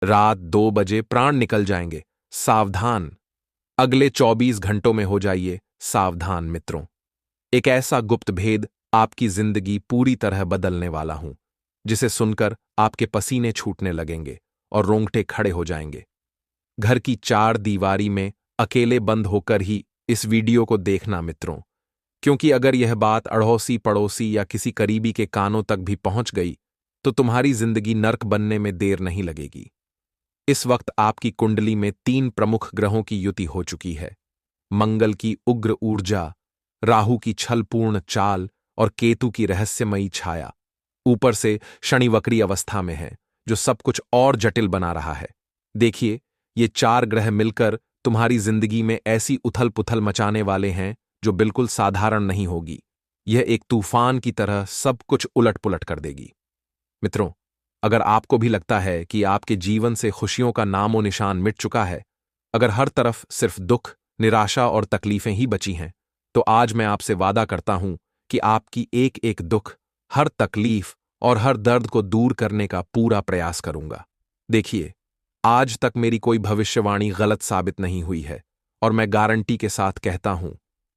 रात 2 बजे प्राण निकल जाएंगे, सावधान। अगले 24 घंटों में हो जाइए सावधान मित्रों। एक ऐसा गुप्त भेद आपकी जिंदगी पूरी तरह बदलने वाला हूं, जिसे सुनकर आपके पसीने छूटने लगेंगे और रोंगटे खड़े हो जाएंगे। घर की 4 दीवारी में अकेले बंद होकर ही इस वीडियो को देखना मित्रों, क्योंकि अगर यह बात अड़ोसी पड़ोसी या किसी करीबी के कानों तक भी पहुंच गई तो तुम्हारी जिंदगी नर्क बनने में देर नहीं लगेगी। इस वक्त आपकी कुंडली में 3 प्रमुख ग्रहों की युति हो चुकी है। मंगल की उग्र ऊर्जा, राहु की छलपूर्ण चाल और केतु की रहस्यमयी छाया। ऊपर से शनि वक्री अवस्था में है, जो सब कुछ और जटिल बना रहा है। देखिए, ये 4 ग्रह मिलकर तुम्हारी जिंदगी में ऐसी उथल पुथल मचाने वाले हैं जो बिल्कुल साधारण नहीं होगी। यह एक तूफान की तरह सब कुछ उलट पुलट कर देगी। मित्रों, अगर आपको भी लगता है कि आपके जीवन से खुशियों का नामो निशान मिट चुका है, अगर हर तरफ सिर्फ दुख, निराशा और तकलीफें ही बची हैं, तो आज मैं आपसे वादा करता हूं कि आपकी एक एक दुख, हर तकलीफ और हर दर्द को दूर करने का पूरा प्रयास करूंगा। देखिए, आज तक मेरी कोई भविष्यवाणी गलत साबित नहीं हुई है, और मैं गारंटी के साथ कहता हूं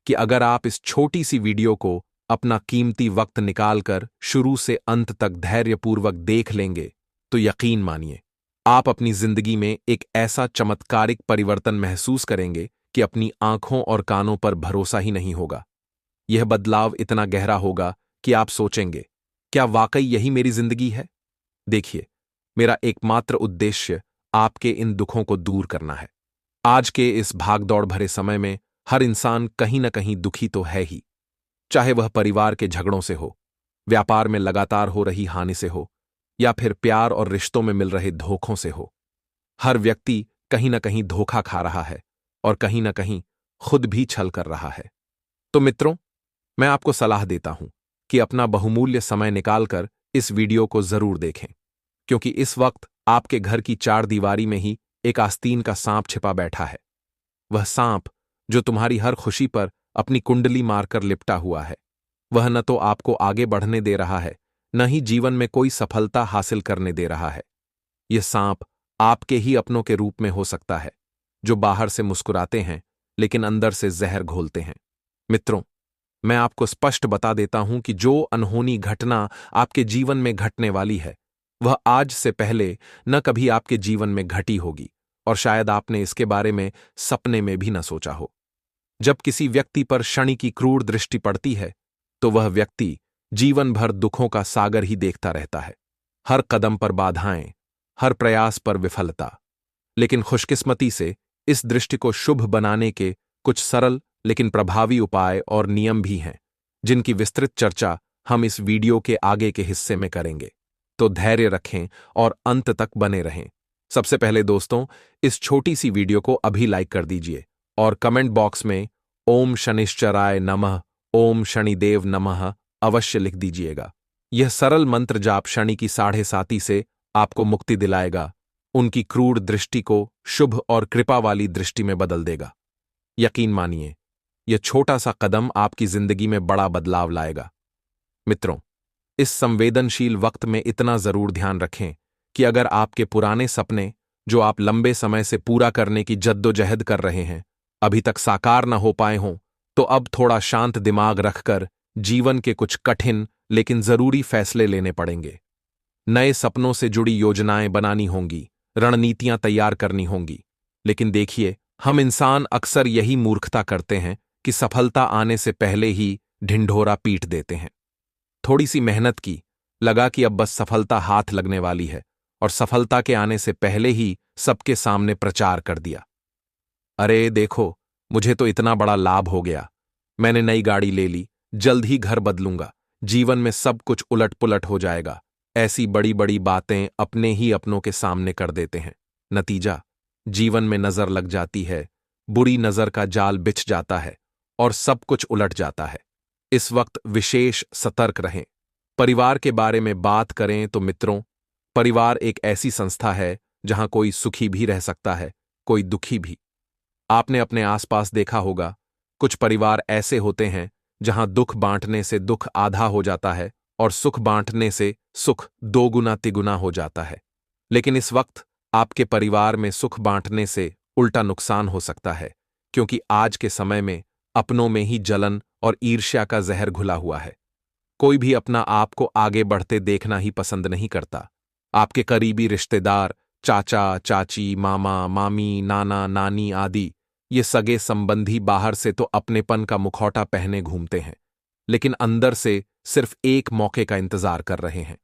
कि अगर आप इस छोटी सी वीडियो को अपना कीमती वक्त निकालकर शुरू से अंत तक धैर्यपूर्वक देख लेंगे, तो यकीन मानिए, आप अपनी जिंदगी में एक ऐसा चमत्कारिक परिवर्तन महसूस करेंगे कि अपनी आंखों और कानों पर भरोसा ही नहीं होगा। यह बदलाव इतना गहरा होगा कि आप सोचेंगे, क्या वाकई यही मेरी जिंदगी है? देखिए, मेरा एकमात्र उद्देश्य आपके इन दुखों को दूर करना है। आज के इस भागदौड़ भरे समय में हर इंसान कहीं न कहीं दुखी तो है ही, चाहे वह परिवार के झगड़ों से हो, व्यापार में लगातार हो रही हानि से हो, या फिर प्यार और रिश्तों में मिल रहे धोखों से हो। हर व्यक्ति कहीं न कहीं धोखा खा रहा है और कहीं न कहीं खुद भी छल कर रहा है। तो मित्रों, मैं आपको सलाह देता हूं कि अपना बहुमूल्य समय निकालकर इस वीडियो को जरूर देखें, क्योंकि इस वक्त आपके घर की 4 दीवारी में ही एक आस्तीन का सांप छिपा बैठा है। वह सांप जो तुम्हारी हर खुशी पर अपनी कुंडली मारकर लिपटा हुआ है। वह न तो आपको आगे बढ़ने दे रहा है, न ही जीवन में कोई सफलता हासिल करने दे रहा है। यह सांप आपके ही अपनों के रूप में हो सकता है, जो बाहर से मुस्कुराते हैं लेकिन अंदर से जहर घोलते हैं। मित्रों, मैं आपको स्पष्ट बता देता हूं कि जो अनहोनी घटना आपके जीवन में घटने वाली है, वह आज से पहले न कभी आपके जीवन में घटी होगी, और शायद आपने इसके बारे में सपने में भी न सोचा हो। जब किसी व्यक्ति पर शनि की क्रूर दृष्टि पड़ती है, तो वह व्यक्ति जीवन भर दुखों का सागर ही देखता रहता है। हर कदम पर बाधाएं, हर प्रयास पर विफलता। लेकिन खुशकिस्मती से इस दृष्टि को शुभ बनाने के कुछ सरल लेकिन प्रभावी उपाय और नियम भी हैं, जिनकी विस्तृत चर्चा हम इस वीडियो के आगे के हिस्से में करेंगे। तो धैर्य रखें और अंत तक बने रहें। सबसे पहले दोस्तों, इस छोटी सी वीडियो को अभी लाइक कर दीजिए और कमेंट बॉक्स में ओम शनिश्चराय नमः, ओम शनिदेव नमः अवश्य लिख दीजिएगा। यह सरल मंत्र जाप शनि की 7.5 से आपको मुक्ति दिलाएगा, उनकी क्रूर दृष्टि को शुभ और कृपा वाली दृष्टि में बदल देगा। यकीन मानिए, यह छोटा सा कदम आपकी जिंदगी में बड़ा बदलाव लाएगा। मित्रों, इस संवेदनशील वक्त में इतना जरूर ध्यान रखें कि अगर आपके पुराने सपने, जो आप लंबे समय से पूरा करने की जद्दोजहद कर रहे हैं, अभी तक साकार न हो पाए हों, तो अब थोड़ा शांत दिमाग रखकर जीवन के कुछ कठिन लेकिन जरूरी फैसले लेने पड़ेंगे। नए सपनों से जुड़ी योजनाएं बनानी होंगी, रणनीतियां तैयार करनी होंगी। लेकिन देखिए, हम इंसान अक्सर यही मूर्खता करते हैं कि सफलता आने से पहले ही ढिंढोरा पीट देते हैं। थोड़ी सी मेहनत की, लगा कि अब बस सफलता हाथ लगने वाली है, और सफलता के आने से पहले ही सबके सामने प्रचार कर दिया। अरे देखो, मुझे तो इतना बड़ा लाभ हो गया, मैंने नई गाड़ी ले ली, जल्द ही घर बदलूंगा, जीवन में सब कुछ उलट पुलट हो जाएगा। ऐसी बड़ी बड़ी बातें अपने ही अपनों के सामने कर देते हैं। नतीजा, जीवन में नजर लग जाती है, बुरी नजर का जाल बिछ जाता है और सब कुछ उलट जाता है। इस वक्त विशेष सतर्क रहें। परिवार के बारे में बात करें तो मित्रों, परिवार एक ऐसी संस्था है जहां कोई सुखी भी रह सकता है, कोई दुखी भी। आपने अपने आसपास देखा होगा, कुछ परिवार ऐसे होते हैं जहां दुख बांटने से दुख आधा हो जाता है और सुख बांटने से सुख 2 गुना तिगुना हो जाता है। लेकिन इस वक्त आपके परिवार में सुख बांटने से उल्टा नुकसान हो सकता है, क्योंकि आज के समय में अपनों में ही जलन और ईर्ष्या का जहर घुला हुआ है। कोई भी अपना आप को आगे बढ़ते देखना ही पसंद नहीं करता। आपके करीबी रिश्तेदार, चाचा, चाची, मामा, मामी, नाना, नानी आदि ये सगे संबंधी बाहर से तो अपनेपन का मुखौटा पहने घूमते हैं, लेकिन अंदर से सिर्फ एक मौके का इंतजार कर रहे हैं।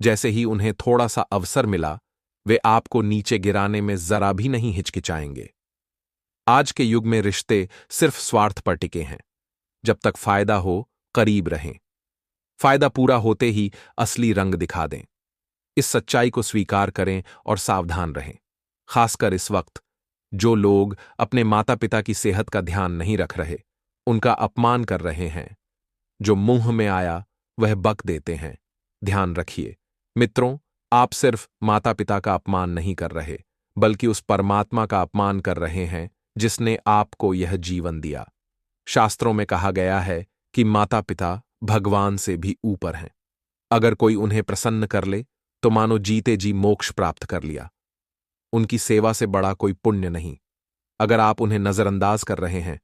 जैसे ही उन्हें थोड़ा सा अवसर मिला, वे आपको नीचे गिराने में जरा भी नहीं हिचकिचाएंगे। आज के युग में रिश्ते सिर्फ स्वार्थ पर टिके हैं। जब तक फायदा हो, करीब रहें। फायदा पूरा होते ही असली रंग दिखा दें। इस सच्चाई को स्वीकार करें और सावधान रहें। खासकर इस वक्त जो लोग अपने माता पिता की सेहत का ध्यान नहीं रख रहे, उनका अपमान कर रहे हैं। जो मुंह में आया वह बक देते हैं। ध्यान रखिए मित्रों, आप सिर्फ माता पिता का अपमान नहीं कर रहे, बल्कि उस परमात्मा का अपमान कर रहे हैं जिसने आपको यह जीवन दिया। शास्त्रों में कहा गया है कि माता पिता भगवान से भी ऊपर हैं। अगर कोई उन्हें प्रसन्न कर ले तो मानो जीते जी मोक्ष प्राप्त कर लिया। उनकी सेवा से बड़ा कोई पुण्य नहीं। अगर आप उन्हें नजरअंदाज कर रहे हैं